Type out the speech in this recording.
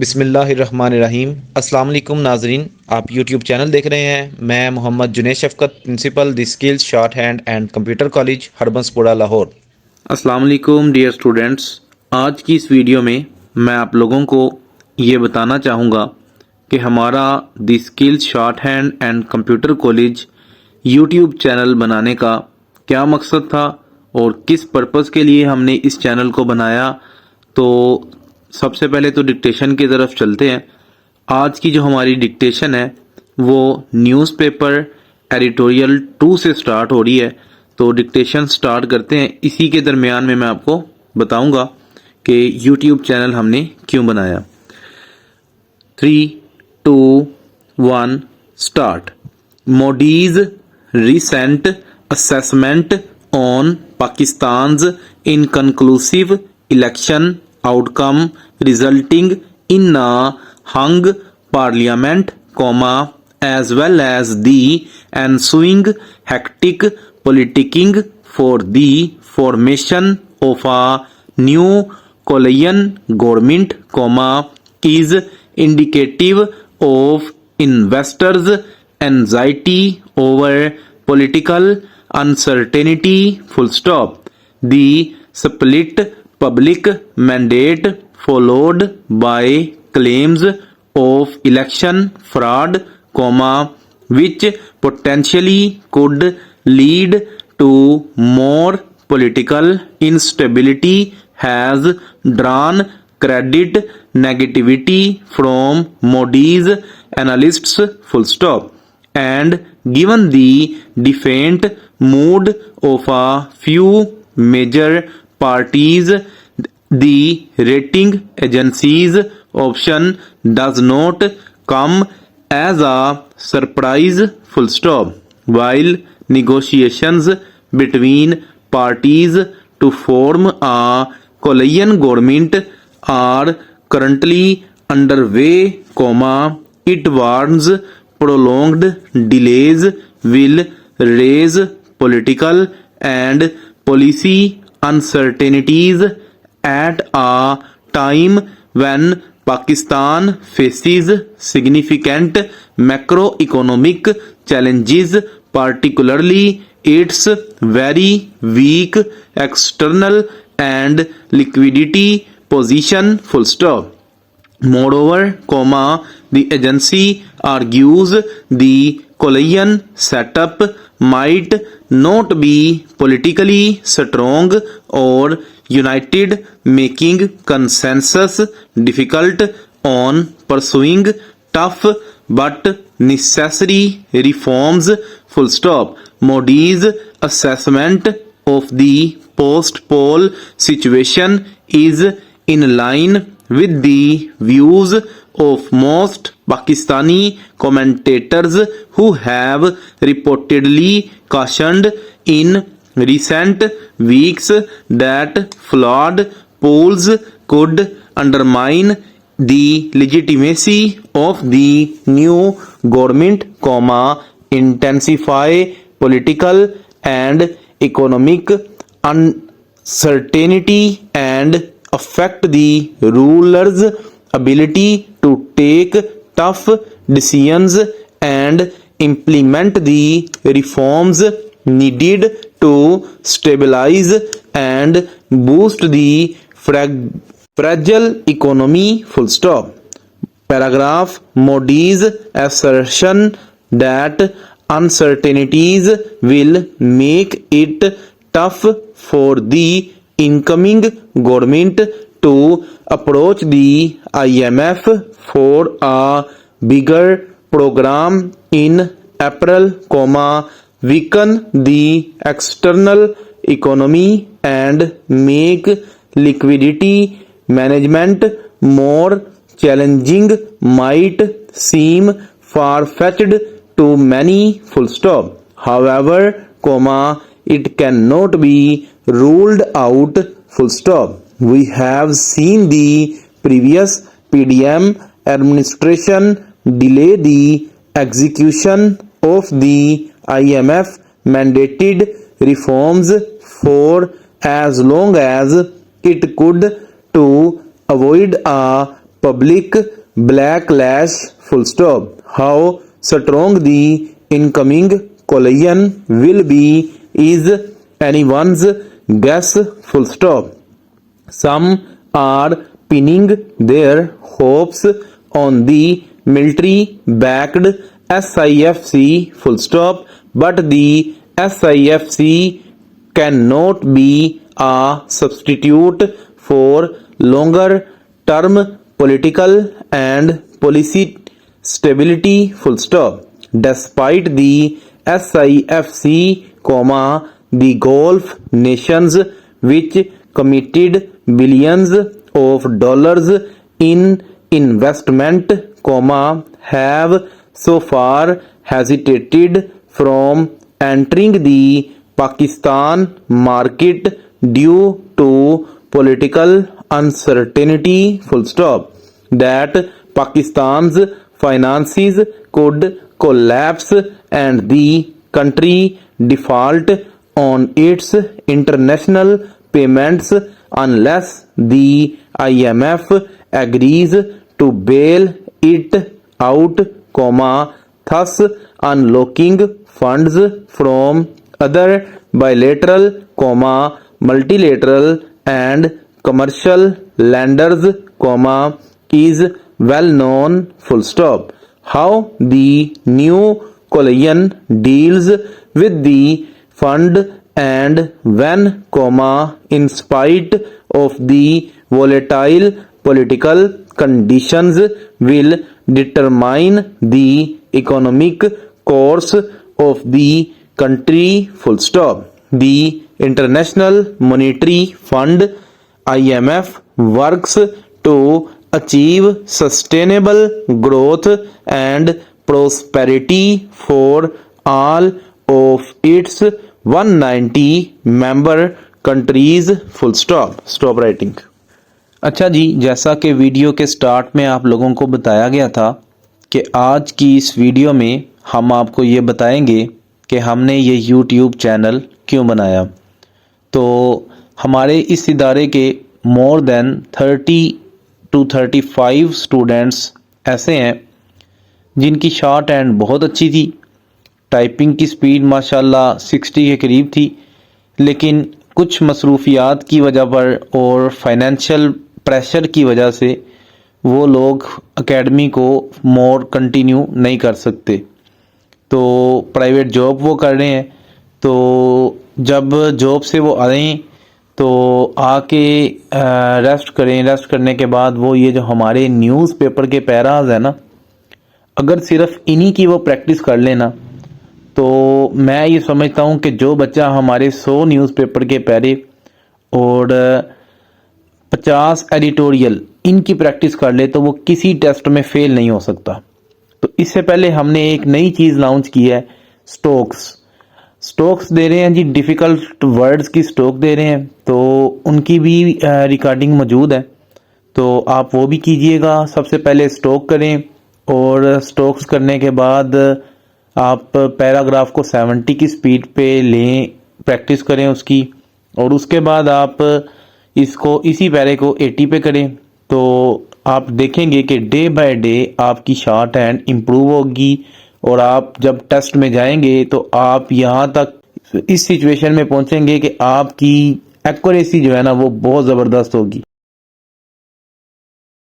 بسم اللہ الرحمن الرحیم۔ السلام علیکم ناظرین، آپ یوٹیوب چینل دیکھ رہے ہیں۔ میں Muhammad Junaid Shafqat, principal the skills shorthand and computer college Harbanspura Lahore. السلام علیکم ڈیئر اسٹوڈنٹس، آج کی اس ویڈیو میں میں آپ لوگوں کو یہ بتانا چاہوں گا کہ ہمارا دی skills shorthand and computer college YouTube channel بنانے کا کیا مقصد تھا اور کس پرپس کے لیے ہم نے اس چینل کو بنایا۔ تو سب سے پہلے تو ڈکٹیشن کی طرف چلتے ہیں۔ آج کی جو ہماری ڈکٹیشن ہے وہ نیوز پیپر ایڈیٹوریل 2 سے سٹارٹ ہو رہی ہے، تو ڈکٹیشن سٹارٹ کرتے ہیں۔ اسی کے درمیان میں آپ کو بتاؤں گا کہ یوٹیوب چینل ہم نے کیوں بنایا۔ 3 2 1 start. Moody's recent assessment on Pakistan's inconclusive election outcome resulting in a hung parliament, as well as the ensuing hectic politicking for the formation of a new coalition government, is indicative of investors' anxiety over political uncertainty, full stop. The split public mandate followed by claims of election fraud, which potentially could lead to more political instability, has drawn credit negativity from Modi's analysts, full stop. And given the defiant mood of a few major parties, the rating agency's option does not come as a surprise, full stop. While negotiations between parties to form a coalition government are currently underway, it warns prolonged delays will raise political and policy uncertainties at a time when Pakistan faces significant macroeconomic challenges, particularly its very weak external and liquidity position, full stop. Moreover, the agency argues the coalition setup might not be politically strong or united, making consensus difficult on pursuing tough but necessary reforms, full stop. Modi's assessment of the post-poll situation is in line with the views of most Pakistani commentators who have reportedly cautioned in recent weeks that flawed polls could undermine the legitimacy of the new government, intensify political and economic uncertainty and affect the ruler's ability to take tough decisions and implement the reforms needed to stabilize and boost the fragile economy, full stop. Paragraph. Modi's assertion that uncertainties will make it tough for the incoming government to approach the IMF for a bigger program in April, weaken the external economy and make liquidity management more challenging might seem far-fetched to many, full stop. However, it cannot be ruled out, full stop. We have seen the previous PDM administration delay the execution of the IMF mandated reforms for as long as it could to avoid a public backlash full stop. How strong the incoming coalition will be is anyone's guess full stop. Some are pinning their hopes on the military-backed SIFC full stop, but the SIFC cannot be a substitute for longer-term political and policy stability full stop. Despite the SIFC, the Gulf nations which committed billions of dollars in investment, have so far hesitated from entering the Pakistan market due to political uncertainty full stop, that Pakistan's finances could collapse and the country default on its international payments unless the IMF agrees to bail it out, thus unlocking funds from other bilateral, multilateral and commercial lenders, is well known full stop. How the new coalition deals with the fund and when, in spite of the volatile political conditions, will determine the economic course of the country full stop. The International Monetary Fund IMF works to achieve sustainable growth and prosperity for all of its 190 member countries full stop. Stop writing. اچھا جی، جیسا کہ video کے start میں آپ لوگوں کو بتایا گیا تھا کہ آج کی اس ویڈیو میں ہم آپ کو یہ بتائیں گے کہ ہم نے یہ یوٹیوب چینل کیوں بنایا. تو ہمارے اس ادارے کے مور دین 30 to 35 اسٹوڈنٹس ایسے ہیں جن کی شارٹ ہینڈ بہت اچھی تھی، ٹائپنگ کی سپیڈ ماشاءاللہ 60 کے قریب تھی، لیکن کچھ مصروفیات کی وجہ پر اور فائنینشیل پریشر کی وجہ سے وہ لوگ اکیڈمی کو مور کنٹینیو نہیں کر سکتے. تو پرائیویٹ جاب وہ کر رہے ہیں، تو جب جاب سے وہ آئیں تو آ کے ریسٹ کریں. ریسٹ کرنے کے بعد وہ یہ جو ہمارے نیوز پیپر کے پیراز ہیں نا، اگر صرف انہی کی وہ پریکٹس کر لینا تو میں یہ سمجھتا ہوں کہ جو بچہ ہمارے 100 نیوز پیپر کے پیرے اور 50 ایڈیٹوریل ان کی پریکٹس کر لے تو وہ کسی ٹیسٹ میں فیل نہیں ہو سکتا. تو اس سے پہلے ہم نے ایک نئی چیز لانچ کی ہے، سٹوکس دے رہے ہیں جی، ڈیفیکلٹ ورڈز کی سٹوک دے رہے ہیں، تو ان کی بھی ریکارڈنگ موجود ہے، تو آپ وہ بھی کیجئے گا. سب سے پہلے سٹوک کریں اور سٹوکس کرنے کے بعد آپ پیراگراف کو 70 کی سپیڈ پہ لیں، پریکٹس کریں اس کی، اور اس کے بعد آپ اسی پیرے کو 80 پہ کریں. تو آپ دیکھیں گے کہ ڈے بائی ڈے آپ کی شارٹ ہینڈ امپروو ہوگی، اور آپ جب ٹیسٹ میں جائیں گے تو آپ یہاں تک اس سچویشن میں پہنچیں گے کہ آپ کی ایکوریسی جو ہے نا وہ بہت زبردست ہوگی.